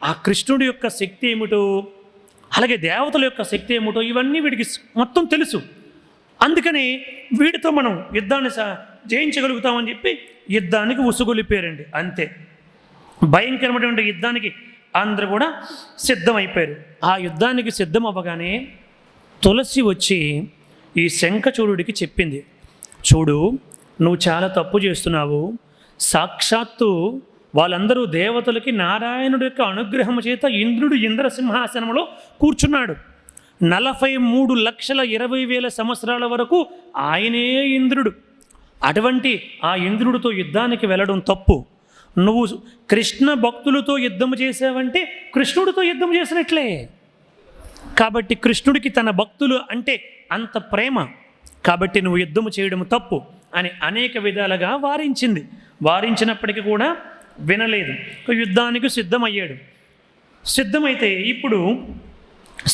ఆ కృష్ణుడి యొక్క శక్తి ఏమిటో, అలాగే దేవతల యొక్క శక్తి ఏమిటో ఇవన్నీ వీడికి మొత్తం తెలుసు. అందుకని వీడితో మనం యుద్ధాన్ని జయించగలుగుతామని చెప్పి యుద్ధానికి ఉసుగొలిపారండి. అంతే, భయంకరమైనటువంటి యుద్ధానికి అందరూ కూడా సిద్ధమైపోయారు. ఆ యుద్ధానికి సిద్ధం అవ్వగానే తులసి వచ్చి ఈ శంఖచూడుడికి చెప్పింది, చూడు నువ్వు చాలా తప్పు చేస్తున్నావు. సాక్షాత్తు వాళ్ళందరూ దేవతలకి నారాయణుడి యొక్క అనుగ్రహం చేత ఇంద్రుడు ఇంద్రసింహాసనంలో కూర్చున్నాడు. 43,20,000 సంవత్సరాల వరకు ఆయనే ఇంద్రుడు. అటువంటి ఆ ఇంద్రుడితో యుద్ధానికి వెళ్ళడం తప్పు. నువ్వు కృష్ణ భక్తులతో యుద్ధం చేసావంటే కృష్ణుడితో యుద్ధం చేసినట్లే. కాబట్టి కృష్ణుడికి తన భక్తులు అంటే అంత ప్రేమ, కాబట్టి నువ్వు యుద్ధం చేయడం తప్పు అని అనేక విధాలుగా వారించినప్పటికీ కూడా వినలేదు. యుద్ధానికి సిద్ధమయ్యాడు. సిద్ధమైతే ఇప్పుడు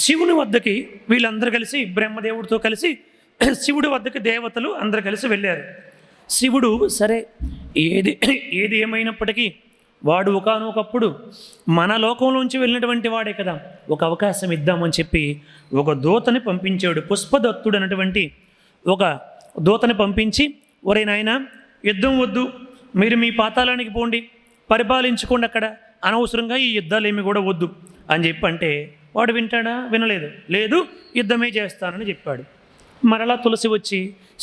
శివుని వద్దకి వీళ్ళందరూ కలిసి, బ్రహ్మదేవుడితో కలిసి శివుడి వద్దకి దేవతలు అందరూ కలిసి వెళ్ళారు. శివుడు సరే ఏది ఏమైనప్పటికీ వాడు ఒకానొకప్పుడు మన లోకంలోంచి వెళ్ళినటువంటి వాడే కదా, ఒక అవకాశం ఇద్దామని చెప్పి ఒక దూతని పంపించాడు. పుష్పదత్తుడు అనేటువంటి ఒక దూతని పంపించి, ఒరే నాయన యుద్ధం వద్దు, మీరు మీ పాతాళానికి పోండి, పరిపాలించుకోండి, అక్కడ అనవసరంగా ఈ యుద్ధాలు ఏమి కూడా వద్దు అని చెప్పి అంటే వాడు వింటాడా? వినలేదు. లేదు, యుద్ధమే చేస్తానని చెప్పాడు. మరలా తులసి వచ్చి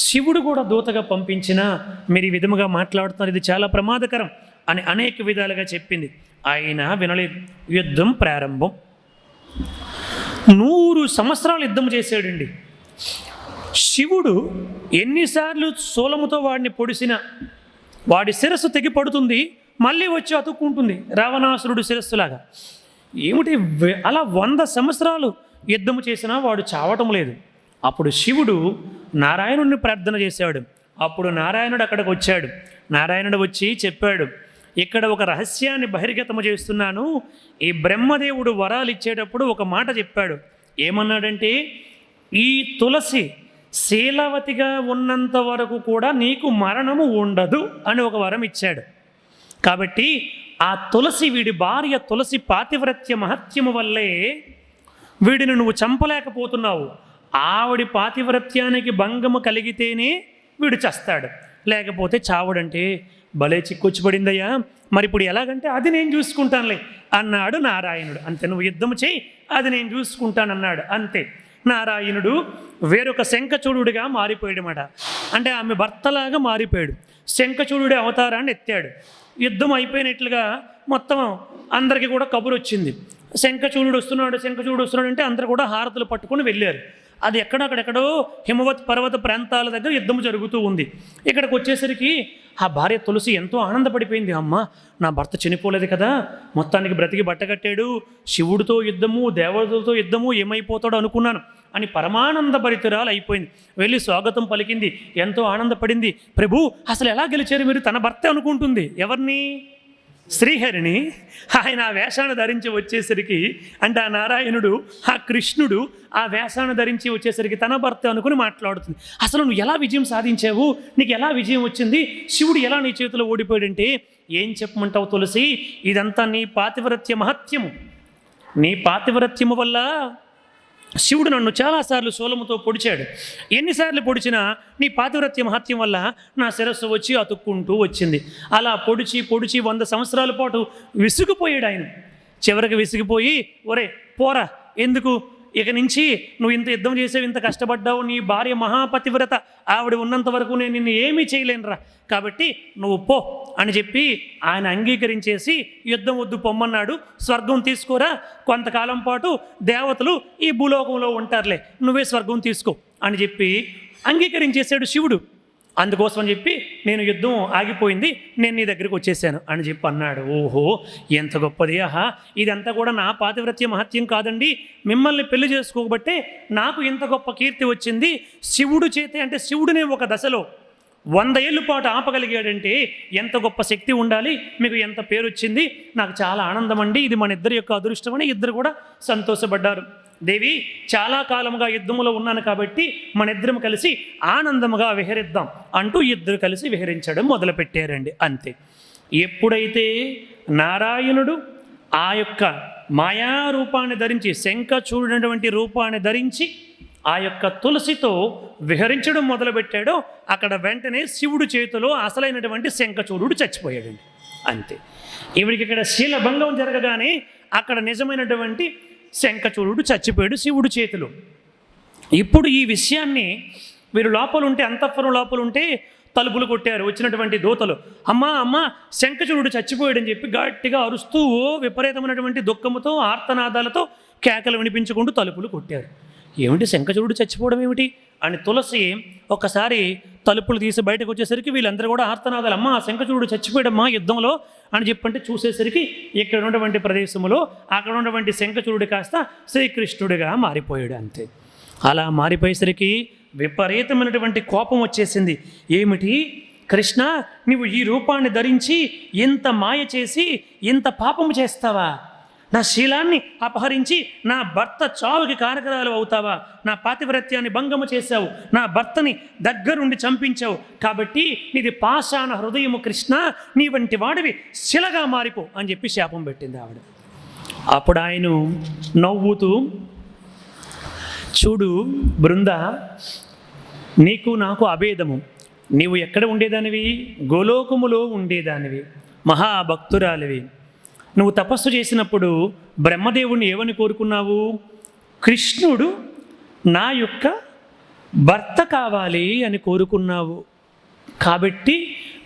శివుడు కూడా దూతగా పంపించినా మీరు ఈ విధముగా మాట్లాడుతున్నారు, ఇది చాలా ప్రమాదకరం అని అనేక విధాలుగా చెప్పింది. అయినా వినలేదు. యుద్ధం ప్రారంభం. 100 సంవత్సరాలు యుద్ధం చేశాడండి. శివుడు ఎన్నిసార్లు శూలముతో వాడిని పొడిసినా వాడి శిరస్సు తెగిపడుతుంది, మళ్ళీ వచ్చి అతుక్కుంటుంది రావణాసురుడు శిరస్సులాగా. ఏమిటి అలా 100 సంవత్సరాలు యుద్ధము చేసినా వాడు చావటం లేదు. అప్పుడు శివుడు నారాయణుడిని ప్రార్థన చేశాడు. అప్పుడు నారాయణుడు అక్కడికి వచ్చాడు. నారాయణుడు వచ్చి చెప్పాడు, ఇక్కడ ఒక రహస్యాన్ని బహిర్గతము చేస్తున్నాను. ఈ బ్రహ్మదేవుడు వరాలు ఇచ్చేటప్పుడు ఒక మాట చెప్పాడు. ఏమన్నాడంటే, ఈ తులసి శీలవతిగా ఉన్నంత వరకు కూడా నీకు మరణము ఉండదు అని ఒక వరం ఇచ్చాడు. కాబట్టి ఆ తులసి, వీడి భార్య తులసి పాతివ్రత్య మహత్యము వల్లే వీడిని నువ్వు చంపలేకపోతున్నావు. ఆవిడి పాతివ్రత్యానికి భంగము కలిగితేనే వీడు చస్తాడు, లేకపోతే చావుడంటే భలే చిక్కొచ్చి పడిందయ్యా. మరి ఇప్పుడు ఎలాగంటే, అది నేను చూసుకుంటానులే అన్నాడు నారాయణుడు. అంతే, నువ్వు యుద్ధము చేయి, అది నేను చూసుకుంటానన్నాడు. అంతే, నారాయణుడు వేరొక శంఖచూడుడిగా మారిపోయాడన్నమాట. అంటే ఆమె భర్తలాగా మారిపోయాడు. శంఖచూడుడి అవతారాన్ని ఎత్తాడు. యుద్ధం అయిపోయినట్లుగా మొత్తం అందరికీ కూడా కబురు వచ్చింది. శంఖచూడుడు వస్తున్నాడు అంటే అందరూ కూడా హారతులు పట్టుకొని వెళ్ళారు. అది అక్కడెక్కడో హిమవత్ పర్వత ప్రాంతాల దగ్గర యుద్ధం జరుగుతూ ఉంది. ఇక్కడికి వచ్చేసరికి ఆ భార్య తులసి ఎంతో ఆనందపడిపోయింది. అమ్మ, నా భర్త చనిపోలేదు కదా, మొత్తానికి బ్రతికి బట్టకట్టాడు, శివుడితో యుద్ధము, దేవతలతో యుద్ధము, ఏమైపోతాడో అనుకున్నాను అని పరమానంద భరితురాలు అయిపోయింది. వెళ్ళి స్వాగతం పలికింది, ఎంతో ఆనందపడింది. ప్రభు, అసలు ఎలా గెలిచారు మీరు? తన భర్త అనుకుంటుంది. ఎవరిని? శ్రీహరిని. ఆయన ఆ వేషాన్ని ధరించి వచ్చేసరికి, అంటే ఆ నారాయణుడు, ఆ కృష్ణుడు ఆ వేషాన్ని ధరించి వచ్చేసరికి తన భర్త అనుకుని మాట్లాడుతుంది. అసలు నువ్వు ఎలా విజయం సాధించావు? నీకు ఎలా విజయం వచ్చింది? శివుడు ఎలా నీ చేతిలో ఓడిపోయాడంటే, ఏం చెప్పమంటావు తులసి, ఇదంతా నీ పాతివ్రత్య మహత్యము. నీ పాతివ్రత్యము వల్ల శివుడు నన్ను చాలాసార్లు శూలముతో పొడిచాడు. ఎన్నిసార్లు పొడిచినా నీ పాతివ్రత్య మహత్యం వల్ల నా శిరస్సు వచ్చి అతుక్కుంటూ వచ్చింది. అలా పొడిచి 100 సంవత్సరాల పాటు విసిగిపోయాడు ఆయన. చివరికి విసిగిపోయి, ఒరే పోరా, ఎందుకు ఇక నుంచి నువ్వు ఇంత యుద్ధం చేసావు, ఇంత కష్టపడ్డావు, నీ భార్య మహాపతివ్రత, ఆవిడ ఉన్నంత వరకు నేను నిన్ను ఏమీ చేయలేనురా, కాబట్టి నువ్వు పో అని చెప్పి ఆయన అంగీకరించేసి యుద్ధం వద్దు పొమ్మన్నాడు. స్వర్గం తీసుకోరా, కొంతకాలం పాటు దేవతలు ఈ భూలోకంలో ఉంటారులే, నువ్వే స్వర్గం తీసుకో అని చెప్పి అంగీకరించేశాడు శివుడు. అందుకోసం అని చెప్పి నేను యుద్ధం ఆగిపోయింది, నేను నీ దగ్గరికి వచ్చేసాను అని చెప్పి అన్నాడు. ఓహో, ఎంత గొప్పది! ఆహా, ఇదంతా కూడా నా పాతివ్రత్య మహత్యం కాదండి, మిమ్మల్ని పెళ్లి చేసుకోబట్టే నాకు ఇంత గొప్ప కీర్తి వచ్చింది. శివుడు చేతే, అంటే శివుడినే ఒక దశలో 100 ఏళ్ళ పాటు ఆపగలిగాడంటే ఎంత గొప్ప శక్తి ఉండాలి, మీకు ఎంత పేరు వచ్చింది, నాకు చాలా ఆనందం అండి, ఇది మన ఇద్దరి యొక్క అదృష్టం అని ఇద్దరు కూడా సంతోషపడ్డారు. దేవి, చాలా కాలంగా యుద్ధములో ఉన్నాను కాబట్టి మన ఇద్దరం కలిసి ఆనందముగా విహరిద్దాం అంటూ ఇద్దరు కలిసి విహరించడం మొదలుపెట్టారండి. అంతే. ఎప్పుడైతే నారాయణుడు ఆ యొక్క మాయారూపాన్ని ధరించి, శంఖచూడినటువంటి రూపాన్ని ధరించి ఆ యొక్క తులసితో విహరించడం మొదలుపెట్టాడో, అక్కడ వెంటనే శివుడి చేతిలో అసలైనటువంటి శంఖచూడుడు చచ్చిపోయాడండి. అంతే. ఈవిడికి ఇక్కడ శీలభంగం జరగగానే అక్కడ నిజమైనటువంటి శంఖచూడుడు చచ్చిపోయాడు శివుడి చేతిలో. ఇప్పుడు ఈ విషయాన్ని వీరు లోపలుంటే, అంతఃపురం లోపలుంటే తలుపులు కొట్టారు వచ్చినటువంటి దూతలు. అమ్మా, శంఖచూడుడు చచ్చిపోయాడని చెప్పి గట్టిగా అరుస్తూ విపరీతమైనటువంటి దుఃఖముతో ఆర్తనాదాలతో కేకలు వినిపించుకుంటూ తలుపులు కొట్టారు. ఏమిటి, శంఖచూడుడు చచ్చిపోవడం ఏమిటి అని తులసి ఒకసారి తలుపులు తీసి బయటకు వచ్చేసరికి వీళ్ళందరూ కూడా ఆర్తనాదాలు, అమ్మ శంఖచూడుడు చచ్చిపోయాడమ్మా యుద్ధంలో అని చెప్పంటే చూసేసరికి ఇక్కడ ఉన్నటువంటి ప్రదేశంలో అక్కడ ఉన్నటువంటి శంఖచూడుడు కాస్త శ్రీకృష్ణుడిగా మారిపోయాడు. అంతే. అలా మారిపోయేసరికి విపరీతమైనటువంటి కోపం వచ్చేసింది. ఏమిటి కృష్ణ, నువ్వు ఈ రూపాన్ని ధరించి ఇంత మాయ చేసి ఇంత పాపము చేస్తావా? నా శీలాన్ని అపహరించి నా భర్త చావుకి కారకరాలు అవుతావా? నా పాతివ్రత్యాన్ని భంగము చేశావు, నా భర్తని దగ్గరుండి చంపించావు, కాబట్టి నీది పాషాణ హృదయము కృష్ణ, నీ వంటి వాడివి శిలగా మారిపో అని చెప్పి శాపం పెట్టింది ఆవిడ. అప్పుడు ఆయన నవ్వుతూ, చూడు బృంద, నీకు నాకు అభేదము. నీవు ఎక్కడ ఉండేదానివి? గోలోకములో ఉండేదానివి, మహాభక్తురాలివి. నువ్వు తపస్సు చేసినప్పుడు బ్రహ్మదేవుడిని ఏమని కోరుకున్నావు? కృష్ణుడు నా యొక్క భర్త కావాలి అని కోరుకున్నావు. కాబట్టి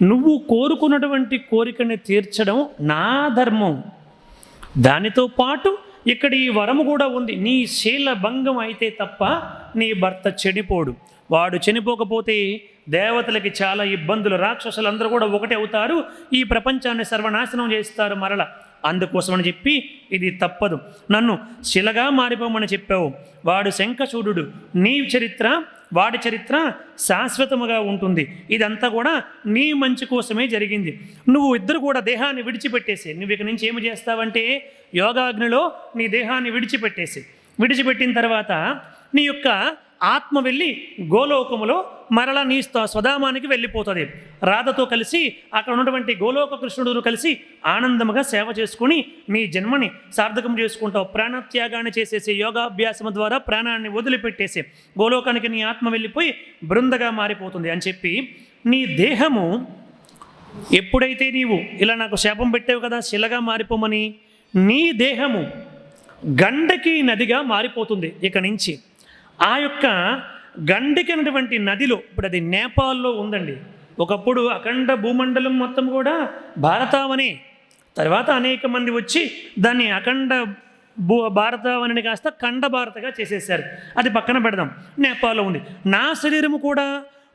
నువ్వు కోరుకున్నటువంటి కోరికని తీర్చడం నా ధర్మం. దానితో పాటు ఇక్కడ ఈ వరము కూడా ఉంది. నీ శీల భంగం అయితే తప్ప నీ భర్త చనిపోడు. వాడు చనిపోకపోతే దేవతలకి చాలా ఇబ్బందులు, రాక్షసులందరూ కూడా ఒకటి అవుతారు, ఈ ప్రపంచాన్ని సర్వనాశనం చేస్తారు మరల. అందుకోసమని చెప్పి ఇది తప్పదు, నన్ను శిలగా మారిపోమని చెప్పావు. వాడు శంఖచూడు, నీ చరిత్ర వాడి చరిత్ర శాశ్వతముగా ఉంటుంది. ఇదంతా కూడా నీ మంచి కోసమే జరిగింది. నువ్వు ఇద్దరు కూడా దేహాన్ని విడిచిపెట్టేసి, నువ్వు ఇక నుంచి ఏమి చేస్తావంటే యోగాగ్నిలో నీ దేహాన్ని విడిచిపెట్టిన తర్వాత నీ యొక్క ఆత్మ వెళ్ళి గోలోకములో మరలా నీ స్వధామానికి వెళ్ళిపోతుంది. రాధతో కలిసి అక్కడ ఉన్నటువంటి గోలోక కృష్ణుడు కలిసి ఆనందముగా సేవ చేసుకుని నీ జన్మని సార్థకం చేసుకుంటావు. ప్రాణత్యాగాన్ని చేసేసి యోగాభ్యాసం ద్వారా ప్రాణాన్ని వదిలిపెట్టేసి గోలోకానికి నీ ఆత్మ వెళ్ళిపోయి బృందగా మారిపోతుంది అని చెప్పి, నీ దేహము ఎప్పుడైతే నీవు ఇలా నాకు శాపం పెట్టావు కదా శిలగా మారిపోమని, నీ దేహము గండకి నదిగా మారిపోతుంది ఇక నుంచి. ఆ యొక్క గండకి అనేటువంటి నదిలో, ఇప్పుడు అది నేపాల్లో ఉందండి. ఒకప్పుడు అఖండ భూమండలం మొత్తం కూడా భారతావనే, తర్వాత అనేక మంది వచ్చి దాన్ని అఖండ భారతావనిని కాస్త ఖండ భారతగా చేసేసారు. అది పక్కన పెడదాం, నేపాల్లో ఉంది. నా శరీరము కూడా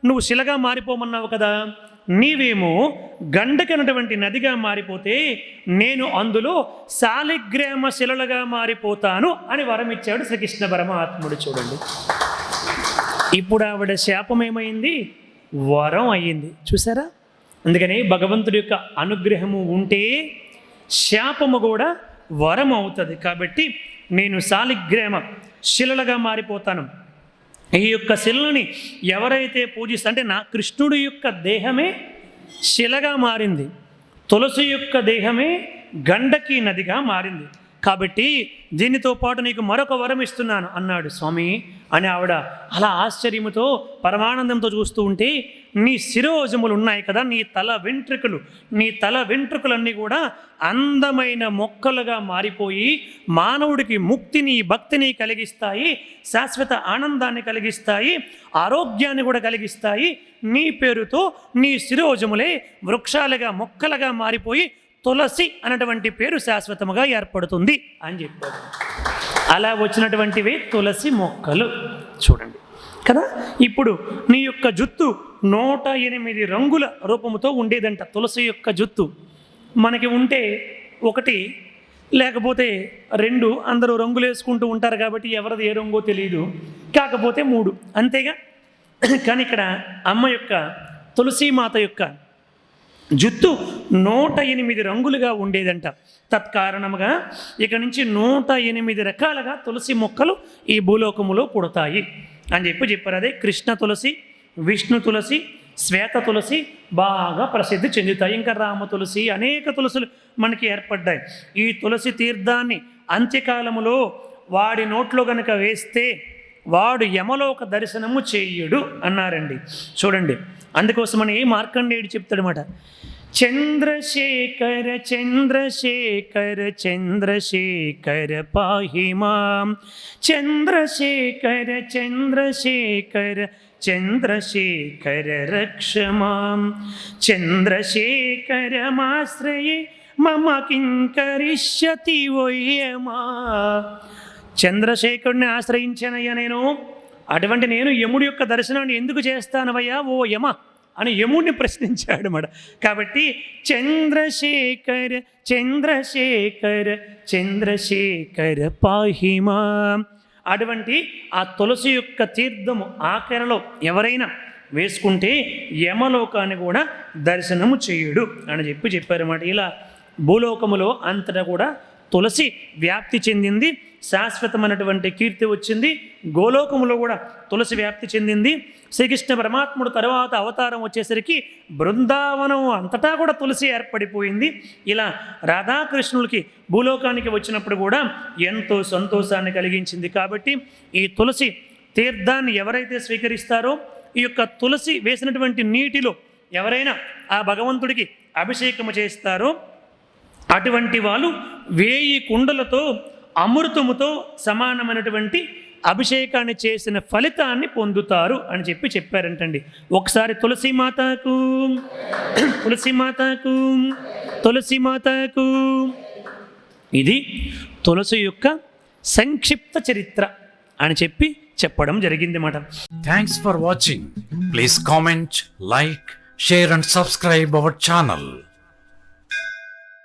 నువ్వు శిలగా మారిపోమన్నావు కదా, నీవేమో గండకనటువంటి నదిగా మారిపోతే నేను అందులో శాలిగ్రామ శిలలుగా మారిపోతాను అని వరం ఇచ్చాడు శ్రీకృష్ణ పరమాత్ముడు. చూడండి, ఇప్పుడు ఆవిడ శాపం ఏమైంది, వరం అయ్యింది. చూసారా? అందుకని భగవంతుడి యొక్క అనుగ్రహము ఉంటే శాపము కూడా వరం అవుతుంది. కాబట్టి నేను శాలిగ్రామ శిలలుగా మారిపోతాను. ఈ యొక్క శిలని ఎవరైతే పూజిస్తే, అంటే నా కృష్ణుడి యొక్క దేహమే శిలగా మారింది, తులసి యొక్క దేహమే గండకి నదిగా మారింది. కాబట్టి దీనితో పాటు నీకు మరొక వరం ఇస్తున్నాను అన్నాడు స్వామి అని. ఆవిడ అలా ఆశ్చర్యముతో పరమానందంతో చూస్తూ ఉంటే, నీ శిరోజములు ఉన్నాయి కదా, నీ తల వెంట్రుకలన్నీ కూడా అందమైన మొక్కలుగా మారిపోయి మానవుడికి ముక్తిని భక్తిని కలిగిస్తాయి, శాశ్వత ఆనందాన్ని కలిగిస్తాయి, ఆరోగ్యాన్ని కూడా కలిగిస్తాయి. నీ పేరుతో నీ శిరోజములే వృక్షాలుగా మొక్కలుగా మారిపోయి తులసి అనేటువంటి పేరు శాశ్వతముగా ఏర్పడుతుంది అని చెప్పారు. అలా వచ్చినటువంటివి తులసి మొక్కలు. చూడండి కదా, ఇప్పుడు నీ యొక్క జుత్తు 108 రంగుల రూపముతో ఉండేదంట. తులసి యొక్క జుత్తు మనకి ఉంటే 1 లేకపోతే 2, అందరూ రంగులు వేసుకుంటూ ఉంటారు కాబట్టి ఎవరిది ఏ రంగో తెలియదు, కాకపోతే 3 అంతేగా. కానీ ఇక్కడ అమ్మ యొక్క తులసీమాత యొక్క జుత్తు 108 రంగులుగా ఉండేదంట. తత్కారణముగా ఇక నుంచి 108 రకాలుగా తులసి మొక్కలు ఈ భూలోకములో పుడతాయి అని చెప్పారు. అదే కృష్ణ తులసి, విష్ణు తులసి, శ్వేత తులసి బాగా ప్రసిద్ధి చెందుతాయి. ఇంకా రామ తులసి, అనేక తులసులు మనకి ఏర్పడ్డాయి. ఈ తులసి తీర్థాన్ని అంత్యకాలములో వాడి నోట్లో గనక వేస్తే వాడు యమలోక దర్శనము చెయ్యడు అన్నారండి. చూడండి, అందుకోసమని మార్కండేయుడు చెప్తాడనమాట, చంద్రశేఖర చంద్రశేఖర చంద్రశేఖర పాహి మాం, చంద్రశేఖర చంద్రశేఖర చంద్రశేఖర రక్ష మాం, చంద్రశేఖరమాశ్రయే మమ కింకరిష్యతి వయ్యమా. చంద్రశేఖరుడిని ఆశ్రయించానయ్యా నేను, అటువంటి నేను యముడి యొక్క దర్శనాన్ని ఎందుకు చేస్తానవయ్యా ఓ యమ అని యముడిని ప్రశ్నించాడు మాట. కాబట్టి చంద్రశేఖర చంద్రశేఖర చంద్రశేఖర పాహిమా, అటువంటి ఆ తులసి యొక్క తీర్థము ఆఖరిలో ఎవరైనా వేసుకుంటే యమలోకాన్ని కూడా దర్శనము చేయుడు అని చెప్పారన్నమాట. ఇలా భూలోకములో అంతటా కూడా తులసి వ్యాప్తి చెందింది, శాశ్వతమైనటువంటి కీర్తి వచ్చింది. గోలోకములో కూడా తులసి వ్యాప్తి చెందింది. శ్రీకృష్ణ పరమాత్ముడు తర్వాత అవతారం వచ్చేసరికి బృందావనం అంతటా కూడా తులసి ఏర్పడిపోయింది. ఇలా రాధాకృష్ణులకి భూలోకానికి వచ్చినప్పుడు కూడా ఎంతో సంతోషాన్ని కలిగించింది. కాబట్టి ఈ తులసి తీర్థాన్ని ఎవరైతే స్వీకరిస్తారో, ఈ యొక్క తులసి వేసినటువంటి నీటిలో ఎవరైనా ఆ భగవంతుడికి అభిషేకము చేస్తారో అటువంటి వాళ్ళు 1000 కుండలతో అమృతముతో సమానమైనటువంటి అభిషేకాన్ని చేసిన ఫలితాన్ని పొందుతారు అని చెప్పారంటండి. ఒకసారి తులసీమాతకు తులసీమాతకు తులసీమాతకు. ఇది తులసి యొక్క సంక్షిప్త చరిత్ర అని చెప్పడం జరిగింది మాట. Thanks for watching. Please comment, like, share and subscribe our channel.